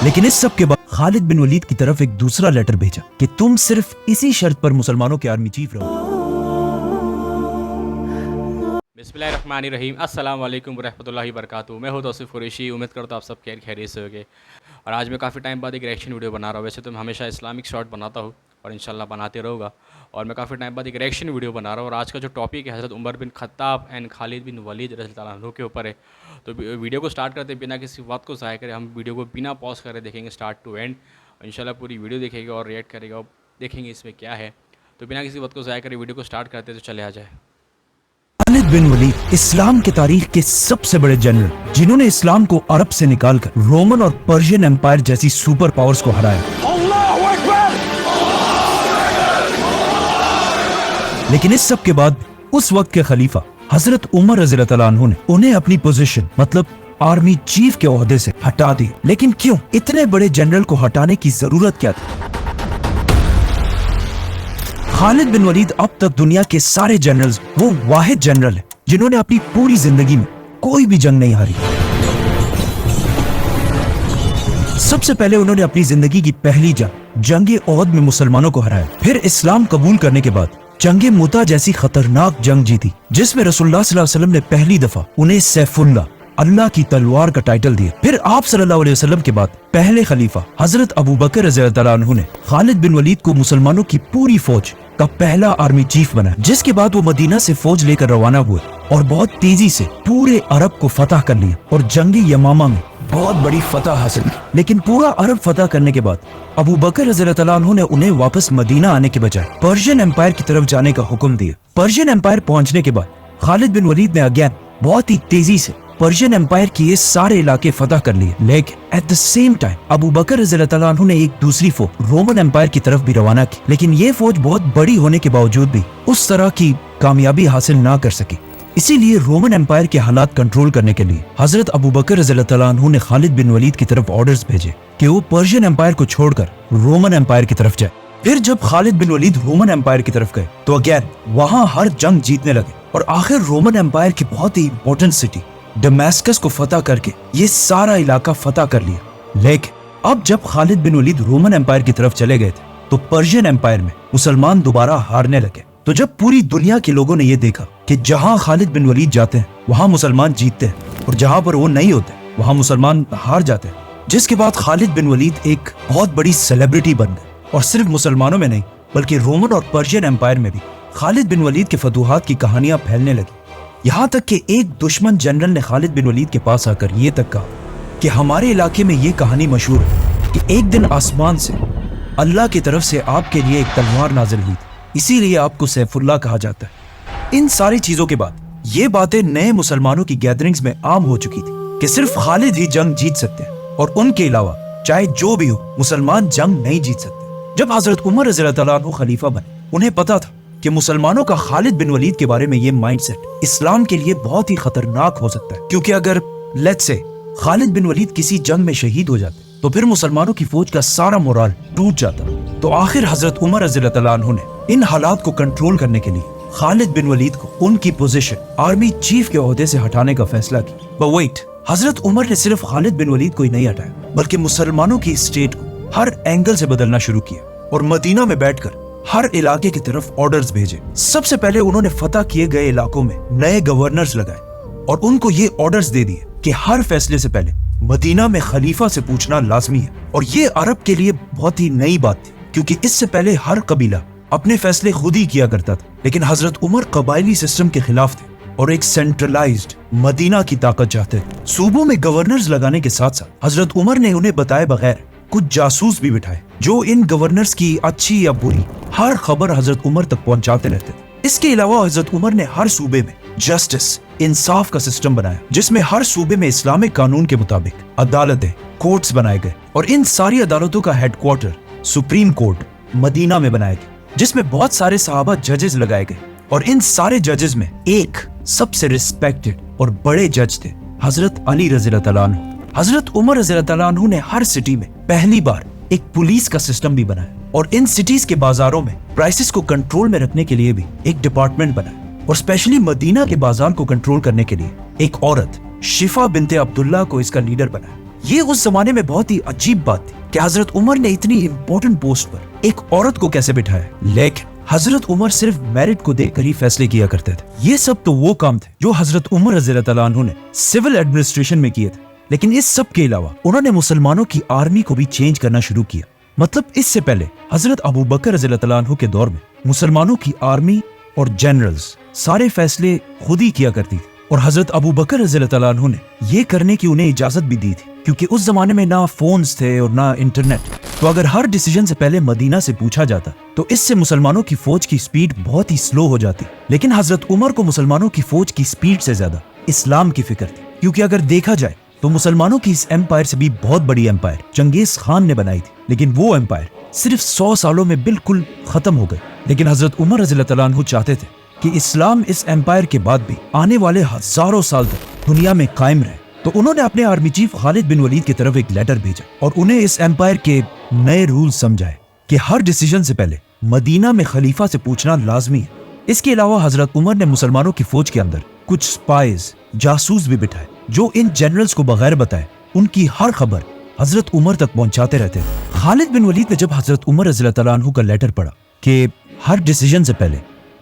لیکن اس सब के बाद खालिद बिन वलीद की तरफ एक दूसरा लेटर भेजा कि तुम सिर्फ इसी शर्त पर मुसलमानों के आर्मी चीफ रहो। बिस्मिल्लाहिर्रहमानिर्रहीम, अस्सलाम वालेकुम रहमतुल्लाहि वबरकातुहू। मैं हूं तौसीफ कुरैशी। उम्मीद करता हूं आप सब खैरियत से होंगे। और आज मैं काफ़ी टाइम बाद एक रिएक्शन वीडियो बना रहा हूं। वैसे तो मैं हमेशा इस्लामिक शॉर्ट बनाता हूं और इंशाल्लाह बनाते रहूँगा। और मैं काफ़ी टाइम बाद एक रिएक्शन वीडियो बना रहा हूँ। और आज का जो टॉपिक है हज़रत Umar bin Khattab and Khalid बिन वलीद रज़ियल्लाहु अन्हु के ऊपर है। तो वीडियो को स्टार्ट करते बिना किसी वक्त को ज़ाया करें, हम वीडियो को बिना पॉज करे देखेंगे स्टार्ट टू एंड। इंशाल्लाह पूरी वीडियो देखेंगे और रिएक्ट करेगा और देखेंगे इसमें क्या है। तो बिना किसी वक्त को ज़ाया करें वीडियो को स्टार्ट करते तो चले आ जाए। खालिद बिन वलीद इस्लाम के तारीख के सबसे बड़े जनरल, जिन्होंने इस्लाम को अरब से निकालकर रोमन और पर्शियन एम्पायर जैसी सुपर पावर्स को हराया। लेकिन इस सब के बाद उस वक्त के खलीफा हजरत उमर रज़ियल्लाहु अन्हु ने उन्हें अपनी पोजीशन मतलब आर्मी चीफ के ओहदे से हटा दी। लेकिन क्यों? इतने बड़े जनरल को हटाने की जरूरत क्या थी? खालिद बिन वलीद अब तक दुनिया के सारे जनरल्स वो वाहिद जनरल है जिन्होंने अपनी पूरी जिंदगी में कोई भी जंग नहीं हारी। सबसे पहले उन्होंने अपनी जिंदगी की पहली जंग ओहद में मुसलमानों को हराया। फिर इस्लाम कबूल करने के बाद जंगे मुता जैसी खतरनाक जंग जीती, जिसमें रसूलुल्लाह सल्लल्लाहु अलैहि वसल्लम ने पहली दफा उन्हें सैफुल्लाह, अल्लाह की तलवार का टाइटल दिया। फिर आप सल्लल्लाहु अलैहि वसल्लम के बाद पहले खलीफा हजरत अबू बकर रज़ियल्लाहु अन्हु ने खालिद बिन वलीद को मुसलमानों की पूरी फौज का पहला आर्मी चीफ बनाया। जिसके बाद वो मदीना से फौज लेकर रवाना हुए और बहुत तेजी से पूरे अरब को फतह कर लिया और जंगी यमामा में बहुत बड़ी फतह हासिल की। लेकिन पूरा अरब फतह करने के बाद अबू बकर रज़ियल्लाहु अन्हु ने उन्हें वापस मदीना आने के बजाय पर्शियन एम्पायर की तरफ जाने का हुक्म दिया। पर्शियन एम्पायर पहुंचने के बाद खालिद बिन वलीद ने अगेन बहुत ही तेजी से पर्शियन एम्पायर के ये सारे इलाके फतह कर लिए। लेकिन at the same time Abu Bakr रज़ियल्लाहु अन्हु ने एक दूसरी फौज रोमन एम्पायर की तरफ भी रवाना की। लेकिन ये फौज बहुत बड़ी होने के बावजूद भी उस तरह की कामयाबी हासिल ना कर सकी। इसीलिए रोमन एम्पायर के हालात कंट्रोल करने के लिए हजरत अबू बकर रज़ियल्लाहु अन्हु ने खालिद बिन वलीद की तरफ ऑर्डर्स भेजे कि वो पर्शियन एम्पायर को छोड़कर रोमन एम्पायर की तरफ जाए। फिर जब खालिद बिन वलीद रोमन एम्पायर की तरफ गए तो अगेन वहां हर जंग जीतने लगे और आखिर रोमन एम्पायर की बहुत ही इंपॉर्टेंट सिटी दमास्कस को फतह करके ये सारा इलाका फतह कर लिया। लेकिन अब जब खालिद बिन वलीद रोमन एम्पायर की तरफ चले गए थे तो पर्शियन एम्पायर में मुसलमान दोबारा हारने लगे। तो जब पूरी दुनिया के लोगों ने ये देखा कि जहां खालिद बिन वलीद जाते हैं वहां मुसलमान जीतते हैं और जहां पर वो नहीं होते वहां मुसलमान हार जाते हैं, जिसके बाद खालिद बिन वलीद एक बहुत बड़ी सेलिब्रिटी बन गए। और सिर्फ मुसलमानों में नहीं बल्कि रोमन और पर्शियन एम्पायर में भी खालिद बिन वलीद के फतूहात की कहानियां फैलने लगी। यहाँ तक कि एक दुश्मन जनरल ने खालिद बिन वलीद के पास आकर ये तक कहा कि हमारे इलाके में ये कहानी मशहूर है कि एक दिन आसमान से अल्लाह की तरफ से आपके लिए एक तलवार नाजिल हुई थी, इसीलिए आपको सैफुल्लाह कहा जाता है। इन सारी चीजों के बाद ये बातें नए मुसलमानों की गैदरिंग्स में आम हो चुकी थी कि सिर्फ खालिद ही जंग जीत सकते हैं और उनके अलावा चाहे जो भी हो मुसलमान जंग नहीं जीत सकते। जब हजरत उमर रज़ियल्लाहु अन्हु खलीफा बने उन्हें पता था कि मुसलमानों का खालिद बिन वलीद के बारे में ये माइंडसेट इस्लाम के लिए बहुत ही खतरनाक हो सकता है, क्योंकि अगर लेट्स से खालिद बिन वलीद किसी जंग में शहीद हो जाते तो फिर मुसलमानों की फौज का सारा मोराल टूट जाता। तो आखिर हजरत उमर रज़ियल्लाहु अन्हु ने इन हालात को कंट्रोल करने के लिए खालिद बिन वलीद को उनकी पोजीशन आर्मी चीफ के ओहदे से हटाने का फैसला किया। बट वेट, हजरत उमर ने सिर्फ खालिद बिन वलीद को ही नहीं हटाया बल्कि मुसलमानों की स्टेट को हर एंगल से बदलना शुरू किया और मदीना में बैठकर हर इलाके की तरफ ऑर्डर्स भेजे। सबसे पहले उन्होंने फतह किए गए इलाकों में नए गवर्नर्स लगाए और उनको ये ऑर्डर्स दे दिए कि हर फैसले से पहले मदीना में खलीफा से पूछना लाजमी है। और ये अरब के लिए बहुत ही नई बात थी, क्योंकि इससे पहले हर कबीला अपने फैसले खुद ही किया करता था। लेकिन हजरत उमर कबायली सिस्टम के खिलाफ थे और एक सेंट्रलाइज्ड मदीना की ताकत चाहते थे। सूबों में गवर्नर्स लगाने के साथ साथ हजरत उमर ने उन्हें बताए बगैर कुछ जासूस भी बिठाए जो इन गवर्नर्स की अच्छी या बुरी हर खबर हजरत उमर तक पहुंचाते रहते थे। इसके अलावा हजरत उमर ने हर सूबे में जस्टिस इंसाफ का सिस्टम बनाया, जिसमें हर सूबे में इस्लामिक कानून के मुताबिक अदालतें कोर्ट्स बनाए गए और इन सारी अदालतों का हेडक्वार्टर सुप्रीम कोर्ट मदीना में बनाया गया, जिसमें बहुत सारे सहाबा जजेस लगाए गए। और इन सारे जजेस में एक सबसे रिस्पेक्टेड और बड़े जज थे हजरत अली रज़ियल्लाहु अन्हु। हजरत उमर रज़ियल्लाहु अन्हु ने हर सिटी में पहली बार एक पुलिस का सिस्टम भी बनाया और इन सिटीज के बाजारों में प्राइसेस को कंट्रोल में रखने के लिए भी एक डिपार्टमेंट बनाया और स्पेशली मदीना के बाजार को कंट्रोल करने के लिए एक औरत शिफा बिनते अब्दुल्ला को इसका लीडर बनाया। یہ اس زمانے میں بہت ہی عجیب بات تھی کہ حضرت عمر نے اتنی امپورٹنٹ پوسٹ پر ایک عورت کو کیسے بٹھایا، لیکن حضرت عمر صرف میرٹ کو دیکھ کر ہی فیصلے کیا کرتے تھے۔ یہ سب تو وہ کام تھے جو حضرت عمر رضی اللہ تعالیٰ عنہ نے سول ایڈمنسٹریشن میں کیے تھے، لیکن اس سب کے علاوہ انہوں نے مسلمانوں کی آرمی کو بھی چینج کرنا شروع کیا۔ مطلب اس سے پہلے حضرت ابو بکر رضی اللہ تعالیٰ عنہ کے دور میں مسلمانوں کی آرمی اور جنرلز سارے فیصلے خود ہی کیا کرتی تھی، اور حضرت ابو بکر رضی اللہ تعالیٰ عنہ نے یہ کرنے کی انہیں اجازت بھی دی تھی، کیونکہ اس زمانے میں نہ فونز تھے اور نہ انٹرنیٹ، تو اگر ہر ڈیسیجن سے پہلے مدینہ سے پوچھا جاتا تو اس سے مسلمانوں کی فوج کی سپیڈ بہت ہی سلو ہو جاتی۔ لیکن حضرت عمر کو مسلمانوں کی فوج کی سپیڈ سے زیادہ اسلام کی فکر تھی، کیونکہ اگر دیکھا جائے تو مسلمانوں کی اس ایمپائر سے بھی بہت بڑی ایمپائر چنگیز خان نے بنائی تھی، لیکن وہ ایمپائر صرف 100 سالوں میں بالکل ختم ہو گئی۔ لیکن حضرت عمر رضی اللہ تعالیٰ عنہ چاہتے تھے کہ اسلام اس ایمپائر کے بعد بھی آنے والے ہزاروں سال تک دنیا میں قائم رہے، تو انہوں نے اپنے آرمی چیف خالد بن ولید کی طرف ایک لیٹر بھیجا اور انہیں اس ایمپائر کے نئے رول سمجھائے کہ ہر ڈیسیجن سے پہلے مدینہ میں خلیفہ سے پوچھنا لازمی ہے۔ اس کے علاوہ حضرت عمر نے مسلمانوں کی فوج کے اندر کچھ سپائز، جاسوس بھی بٹھائے جو ان جنرلز کو بغیر بتائے ان کی ہر خبر حضرت عمر تک پہنچاتے رہتے تھے۔ خالد بن ولید نے جب حضرت عمر رضی اللہ تعالیٰ عنہ کا لیٹر پڑھا کہ ہر ڈیسیجن سے پہلے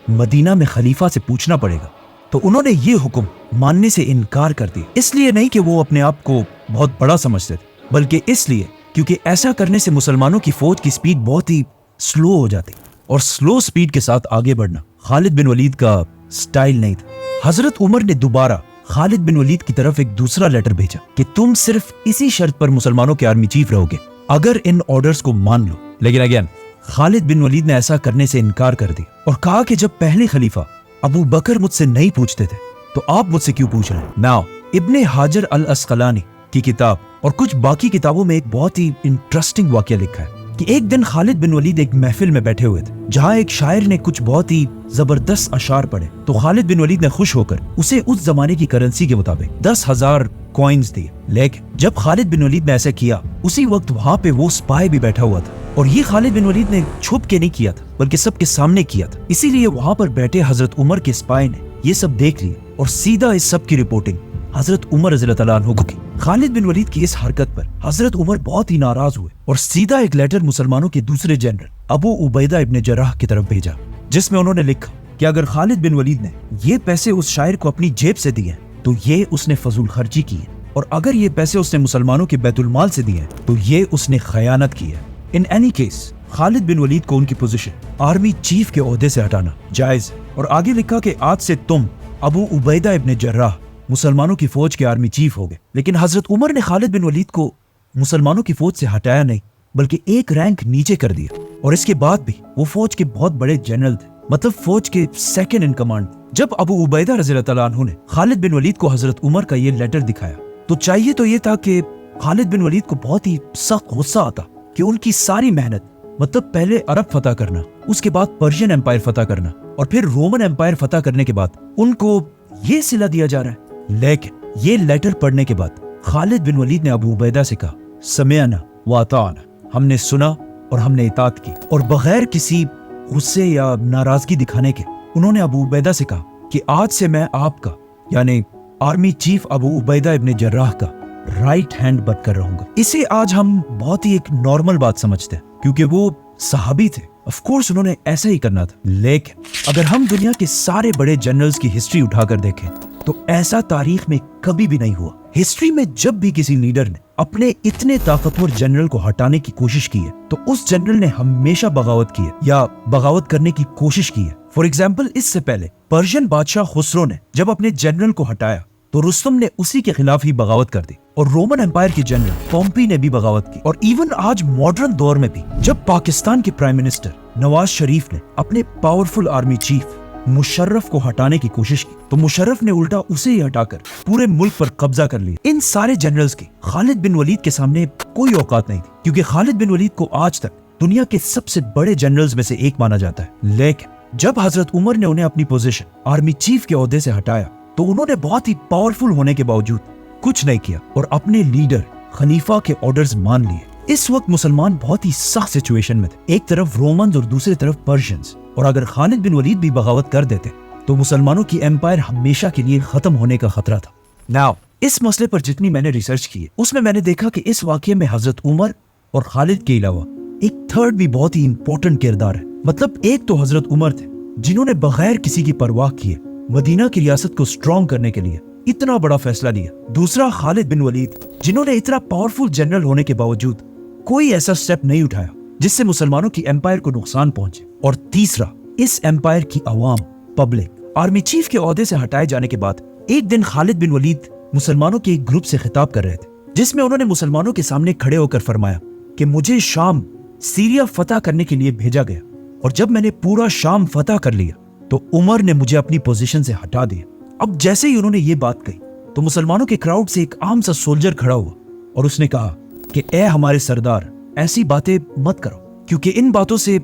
مدینہ میں خلیفہ سے پوچھنا پڑے گا، تو انہوں نے یہ حکم ماننے سے انکار کر دیا۔ اس لیے نہیں کہ وہ اپنے آپ کو بہت بڑا سمجھتے تھے، بلکہ اس لیے کیونکہ ایسا کرنے سے مسلمانوں کی فوج کی سپیڈ بہت ہی سلو ہو جاتی، اور سلو سپیڈ کے ساتھ آگے بڑھنا خالد بن ولید کا سٹائل نہیں تھا۔ حضرت عمر نے دوبارہ خالد بن ولید کی طرف ایک دوسرا لیٹر بھیجا کہ تم صرف اسی شرط پر مسلمانوں کے آرمی چیف رہو گے اگر ان آرڈرز کو مان لو۔ لیکن اگین خالد بن ولید نے ایسا کرنے سے انکار کر دیا اور کہا کہ جب پہلے خلیفہ ابو بکر مجھ سے نہیں پوچھتے تھے تو آپ مجھ سے کیوں پوچھ رہے ہیں؟ ناؤ ابن حجر الاسقلانی کی کتاب اور کچھ باقی کتابوں میں ایک بہت ہی انٹرسٹنگ واقعہ لکھا ہے کہ ایک دن خالد بن ولید ایک محفل میں بیٹھے ہوئے تھے جہاں ایک شاعر نے کچھ بہت ہی زبردست اشعار پڑھے، تو خالد بن ولید نے خوش ہو کر اسے اس زمانے کی کرنسی کے مطابق 10,000 کوئنز دیے۔ لیکن جب خالد بن ولید نے ایسا کیا اسی وقت وہاں پہ وہ سپائی بھی بیٹھا ہوا تھا، اور یہ خالد بن ولید نے چھپ کے نہیں کیا تھا بلکہ سب کے سامنے کیا تھا، اسی لیے وہاں پر بیٹھے حضرت عمر کے سپائی نے یہ سب دیکھ لیا اور سیدھا اس سب کی رپورٹنگ حضرت عمر رضی اللہ تعالیٰ عنہ کو کی۔ خالد بن ولید کی اس حرکت پر حضرت عمر بہت ہی ناراض ہوئے اور سیدھا ایک لیٹر مسلمانوں کے دوسرے جنرل ابو عبیدہ ابن جراح کی طرف بھیجا، جس میں انہوں نے لکھا کہ اگر خالد بن ولید نے یہ پیسے اس شاعر کو اپنی جیب سے دیے تو یہ اس نے فضول خرچی کی ہے، اور اگر یہ پیسے اس نے مسلمانوں کے بیت المال سے دیے تو یہ اس نے خیانت کی ہے۔ ان اینی کیس خالد بن ولید کو ان کی پوزیشن آرمی چیف کے عہدے سے ہٹانا جائز ہے، اور آگے لکھا کہ آج سے تم ابو عبیدہ ابن جراح مسلمانوں کی فوج کے آرمی چیف ہو گئے۔ لیکن حضرت عمر نے خالد بن ولید کو مسلمانوں کی فوج سے ہٹایا نہیں بلکہ ایک رینک نیچے کر دیا، اور اس کے بعد بھی وہ فوج کے بہت بڑے جنرل تھے، مطلب فوج کے سیکنڈ ان کمانڈ۔ جب ابو عبیدہ رضی اللہ تعالیٰ عنہ نے خالد بن ولید کو حضرت عمر کا یہ لیٹر دکھایا تو چاہیے تو یہ تھا کہ خالد بن ولید کو بہت ہی سخت غصہ آتا کہ ان کی ساری محنت، مطلب پہلے عرب فتح کرنا، اس کے بعد پرشین ایمپائر فتح کرنا، اور پھر رومن ایمپائر فتح کرنے کے بعد ان کو یہ صلہ دیا جا رہا ہے۔ لیکن یہ لیٹر پڑھنے کے بعد خالد بن ولید نے ابو عبیدہ سے کہا سمعنا واطعنا، ہم نے سنا اور ہم نے اطاعت کی، اور بغیر کسی غصے یا ناراضگی دکھانے کے انہوں نے ابو عبیدہ سے کہا کہ آج سے میں آپ کا یعنی آرمی چیف ابو عبیدہ ابن جراح کا رائٹ ہینڈ بن کر رہوں گا۔ اسے آج ہم بہت ہی ایک نارمل بات سمجھتے ہیں کیونکہ وہ صحابی تھے، آف کورس انہوں نے ایسا ہی کرنا تھا۔ لیکن اگر ہم دنیا کے سارے بڑے جنرلز کی ہسٹری اٹھا کر دیکھیں تو ایسا تاریخ میں کبھی بھی نہیں ہوا۔ ہسٹری میں جب بھی کسی لیڈر نے اپنے اتنے طاقتور جنرل کو ہٹانے کی کوشش کی ہے تو اس جنرل نے ہمیشہ بغاوت کی ہے یا بغاوت کرنے کی کوشش کی ہے۔ فار ایگزامپل اس سے پہلے پرشین بادشاہ خسرو نے جب اپنے جنرل کو ہٹایا تو رستم نے اسی کے خلاف ہی بغاوت کر دی، اور رومن امپائر کے جنرل پومپی نے بھی بغاوت کی، اور ایون آج ماڈرن دور میں بھی جب پاکستان کے پرائم منسٹر نواز شریف نے اپنے پاورفل آرمی چیف مشرف کو ہٹانے کی کوشش کی تو مشرف نے الٹا اسے ہی ہٹا کر پورے ملک پر قبضہ کر لیا۔ ان سارے جنرلز کی خالد بن ولید کے سامنے کوئی اوقات نہیں تھی، کیونکہ خالد بن ولید کو آج تک دنیا کے سب سے بڑے جنرلز میں سے ایک مانا جاتا ہے۔ لیکن جب حضرت عمر نے انہیں اپنی پوزیشن آرمی چیف کے عہدے سے ہٹایا تو انہوں نے بہت ہی پاورفل ہونے کے باوجود کچھ نہیں کیا اور اپنے لیڈر خلیفہ کے آرڈرز مان لیے۔ اس وقت مسلمان بہت ہی سخت سچویشن میں تھے، ایک طرف رومنز اور دوسری طرف پرشینز، اور اگر خالد بن ولید بھی بغاوت کر دیتے تو مسلمانوں کی ایمپائر ہمیشہ کے لیے ختم ہونے کا خطرہ تھا۔ ناؤ इस मसले पर जितनी मैंने रिसर्च की है उसमें मैंने देखा कि इस वाकये में हजरत उमर और खालिद के अलावा एक थर्ड भी बहुत ही इंपॉर्टेंट किरदार है। मतलब एक तो हजरत उमर थे जिन्होंने बगैर किसी की परवाह किए मदीना की रियासत को स्ट्रॉन्ग करने के लिए इतना बड़ा फैसला लिया। दूसरा खालिद बिन वलीद जिन्होंने इतना पावरफुल जनरल होने के बावजूद कोई ऐसा स्टेप नहीं उठाया जिससे मुसलमानों की एम्पायर को नुकसान पहुंचे। और तीसरा इस एम्पायर की अवाम पब्लिक आर्मी चीफ के ओहदे से हटाए जाने के बाद एक दिन खालिद बिन वलीद मुसलमानों के एक ग्रुप से खिताब कर रहे थे जिसमें उन्होंने मुसलमानों के सामने खड़े होकर फरमाया कि मुझे शाम सीरिया फतह करने के लिए भेजा गया और जब मैंने पूरा शाम फतह कर लिया तो उमर ने मुझे अपनी पोजीशन से हटा दिया। अब जैसे ही उन्होंने ये बात कही तो मुसलमानों के क्राउड से एक आम सा सोल्जर खड़ा हुआ और उसने कहा कि ए हमारे सरदार ऐसी बातें मत करो क्योंकि इन बातों से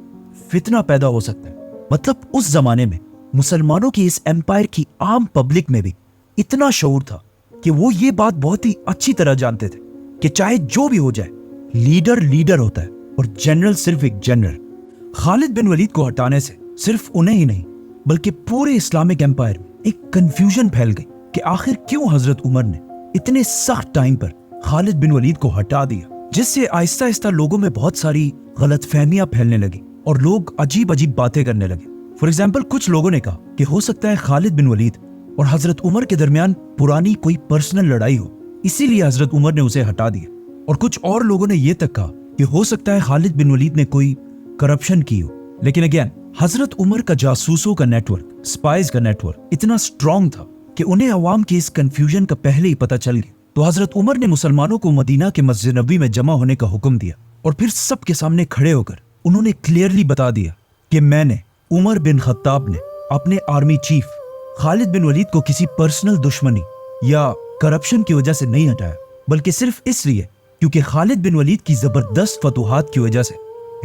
फितना पैदा हो सकता है। मतलब उस जमाने में मुसलमानों की इस एम्पायर की आम पब्लिक में भी इतना शऊर था कि वो ये बात बहुत ही अच्छी तरह जानते थे कि चाहे जो भी हो जाए लीडर लीडर होता है और जनरल सिर्फ एक जनरल। खालिद बिन वलीद को हटाने से सिर्फ उन्हें ही नहीं बल्कि पूरे इस्लामिक एम्पायर में एक कंफ्यूजन फैल गई कि आखिर क्यों हजरत उमर ने इतने सख्त टाइम पर खालिद बिन वलीद को हटा दिया, जिससे आहिस्ता आहिस्ता लोगों में बहुत सारी गलतफहमियां फैलने लगी और लोग अजीब अजीब बातें करने लगे। फॉर एग्जाम्पल कुछ लोगों ने कहा कि हो सकता है खालिद बिन वलीद और हजरत उमर के दरमियान पुरानी कोई पर्सनल लड़ाई हो, इसीलिए हजरत उमर ने उसे हटा दिया। और कुछ और लोगों ने यह तक कहा कि हो सकता है खालिद बिन वलीद ने कोई करप्शन की हो। लेकिन अगेन हजरत उमर का जासूसों का नेटवर्क, स्पाइज का नेटवर्क इतना स्ट्रॉन्ग था कि उन्हें अवाम के इस कंफ्यूजन का पहले ही पता चल गया। तो हजरत उमर ने मुसलमानों को मदीना के मस्जिद नबी में जमा होने का हुक्म दिया और फिर सबके सामने खड़े होकर उन्होंने क्लियरली बता दिया कि मैंने उमर बिन खत्ताब ने अपने आर्मी चीफ खालिद बिन वलीद को किसी पर्सनल दुश्मनी या करप्शन की वजह से नहीं हटाया, बल्कि सिर्फ इसलिए क्योंकि खालिद बिन वलीद की जबरदस्त फतूहात की वजह से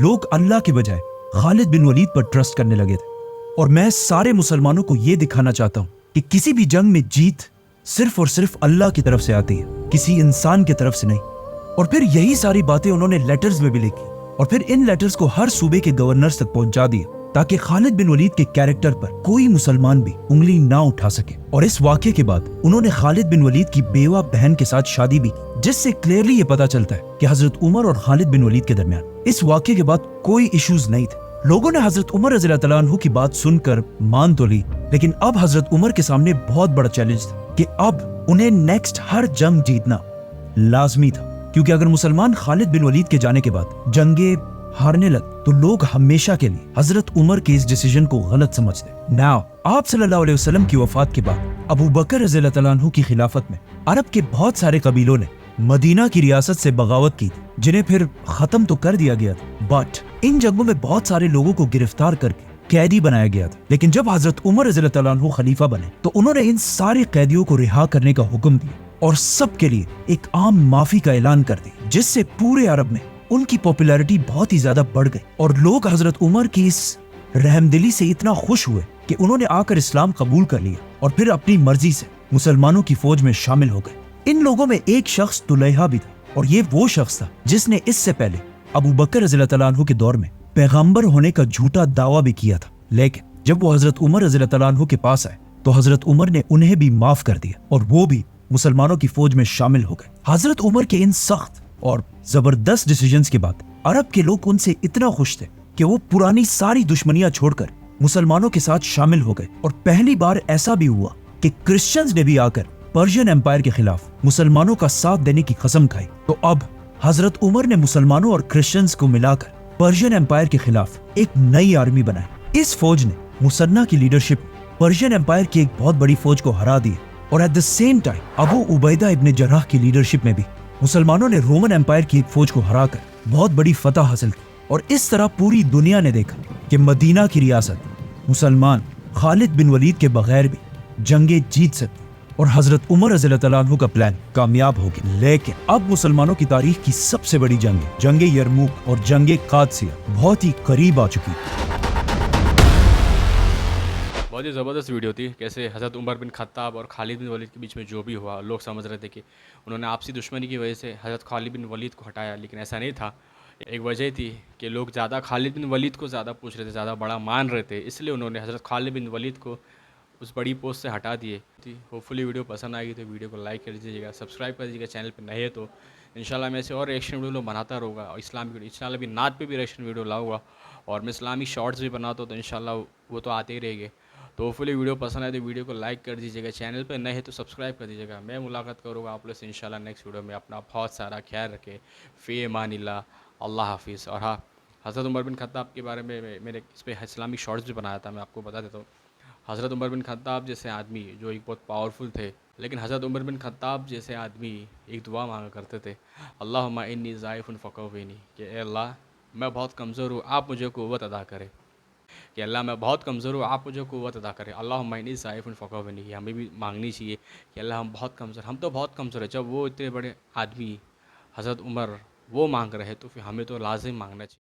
लोग अल्लाह के बजाय खालिद बिन वलीद पर ट्रस्ट करने लगे थे। और मैं सारे मुसलमानों को यह दिखाना चाहता हूँ कि किसी भी जंग में जीत सिर्फ और सिर्फ अल्लाह की तरफ से आती है, किसी इंसान की तरफ से नहीं। और फिर यही सारी बातें उन्होंने लेटर्स में भी लिखी और फिर इन लेटर्स को हर सूबे के गवर्नर्स तक पहुंचा दिया ताकि खालिद बिन वलीद के कैरेक्टर पर कोई मुसलमान भी उंगली ना उठा सके। और इस वाक़े के बाद उन्होंने खालिद बिन वलीद की बेवा बहन के साथ शादी भी की, जिससे क्लियरली ये पता चलता है कि हजरत उमर और खालिद बिन वलीद के दरमियान इस वाक़े के बाद कोई इश्यूज नहीं थे। लोगों ने हजरत उमर रज़ियल्लाहु तआला अन्हु की बात सुनकर मान तो ली, लेकिन अब हजरत उमर के सामने बहुत बड़ा चैलेंज था कि अब उन्हें नेक्स्ट हर जंग जीतना लाजमी था, क्योंकि अगर मुसलमान खालिद बिन वलीद के जाने के बाद जंगे हारने लगे तो लोग हमेशा के लिए हजरत उमर के इस डिसीजन को गलत समझते। नाउ आप सल्लल्लाहु अलैहि वसल्लम की वफात के बाद अबू बकर रज़ियल्लाहु तआला अन्हु की खिलाफत में अरब के बहुत सारे कबीलों ने मदीना की रियासत से बगावत की, जिन्हें फिर खत्म तो कर दिया गया था, बट इन जंगों में बहुत सारे लोगों को गिरफ्तार करके कैदी बनाया गया था। लेकिन जब हजरत उमर रज़ियल्लाहु तआला अन्हु खलीफा बने तो उन्होंने इन सारे कैदियों को रिहा करने का हुक्म दिया और सबके लिए एक आम माफी का ऐलान कर दिया, जिससे पूरे अरब में उनकी पॉपुलैरिटी बहुत ही ज्यादा बढ़ गई और लोग हजरत उमर की इस रहमदिली से इतना खुश हुए कि उन्होंने आकर इस्लाम कबूल कर लिया और फिर अपनी मर्जी से मुसलमानों की फौज में शामिल हो गए। इन लोगों में एक शख्स तुलैहा भी था और ये वो शख्स था जिसने इससे पहले अबू बकर रज़ियल्लाहु तआला अन्हु के दौर में पैगंबर होने का झूठा दावा भी किया था। लेकिन जब वो हजरत उमर रज़ियल्लाहु तआला अन्हु के पास आए तो हजरत उमर ने उन्हें भी माफ कर दिया और वो भी मुसलमानों की फौज में शामिल हो गए। हजरत उमर के इन सख्त और जबरदस्त डिसीजंस के बाद अरब के लोग उनसे इतना खुश थे कि वो पुरानी सारी दुश्मनियां छोड़कर मुसलमानों के साथ शामिल हो गए। और पहली बार ऐसा भी हुआ कि क्रिश्चियंस ने भी आकर पर्शियन एम्पायर के खिलाफ मुसलमानों का साथ देने की कसम खाई। तो अब हजरत उमर ने मुसलमानों और क्रिश्चियंस को मिलाकर पर्शियन एम्पायर के खिलाफ एक नई आर्मी बनाई। इस फौज ने मुसन्ना की लीडरशिप पर्शियन एम्पायर की एक बहुत बड़ी फौज को हरा दिया और eight the same time Abu Ubaida इब्न जर्राह की लीडरशिप में भी मुसलमानों ने रोमन एम्पायर की एक फौज को हराकर बहुत बड़ी फतह हासिल की। और इस तरह पूरी दुनिया ने देखा कि मदीना की रियासत मुसलमान खालिद बिन वलीद के बगैर भी जंगे जीत सकते और हजरत उमर रज़ियल्लाहु तआला अन्हु का प्लान कामयाब हो गया। लेकिन अब मुसलमानों की तारीख की सबसे बड़ी जंगे यरमूक और जंगे कादसिया बहुत ही करीब आ चुकी। बहुत ही ज़बरदस्त वीडियो थी, कैसे हज़रत उमर बिन खत्ताब और खालिद बिन वलीद के बीच में जो भी हुआ, लोग समझ रहे थे कि उन्होंने आपसी दुश्मनी की वजह से हज़रत खालिद बिन वलीद को हटाया, लेकिन ऐसा नहीं था। एक वजह थी कि लोग ज़्यादा खालिद बिन वलीद को ज़्यादा पूछ रहे थे, ज़्यादा बड़ा मान रहे थे, इसलिए उन्होंने हज़रत खालिद बिन वलीद को اس بڑی پوسٹ سے ہٹا دیے تھی. ہوپفلی ویڈیو پسند آئے گی تو ویڈیو کو لائک کر دیجیے گا, سبسکرائب کر دیجیے گا چینل پہ نئے ہے تو. انشاءاللہ میں ایسے اور ریئیکشن ویڈیو بناتا رہوں گا, اور اسلام کی انشاءاللہ بھی نعت پہ بھی ریئیکشن ویڈیو لاؤں گا, اور میں اسلامی شارٹس بھی بناتا ہوں تو انشاءاللہ وہ تو آتے ہی رہیں گے. تو ہوپفلی ویڈیو پسند آئے تو ویڈیو کو لائک کر دیجیے گا, چینل پہ نئے ہے تو سبسکرائب کر دیجیے گا. میں ملاقات کروں گا آپ لوگ سے انشاءاللہ نیکسٹ ویڈیو میں. اپنا بہت سارا خیال رکھے. فی امان اللہ, اللہ حافظ. اور ہاں, حضرت عمر بن خطاب کے بارے میں میں نے اس پہ اسلامی شارٹس بھی بنایا تھا, میں آپ کو بتا دیتا ہوں. حضرت عمر بن خطاب جیسے آدمی جو ایک بہت پاورفل تھے, لیکن حضرت عمر بن خطاب جیسے آدمی ایک دعا مانگا کرتے تھے, اللہم انی ضعیف فقوینی, کہ اے اللہ میں بہت کمزور ہوں, آپ مجھے قوت عطا کرے. کہ اللہ میں بہت کمزور ہوں, آپ مجھے قوت عطا کرے. اللہم انی ضعیف فقوینی, یہ ہمیں بھی مانگنی چاہیے کہ اللہ ہم بہت کمزور, ہم تو بہت کمزور ہیں. جب وہ اتنے بڑے آدمی حضرت عمر وہ مانگ رہے تو پھر ہمیں تو لازم مانگنا چاہیے.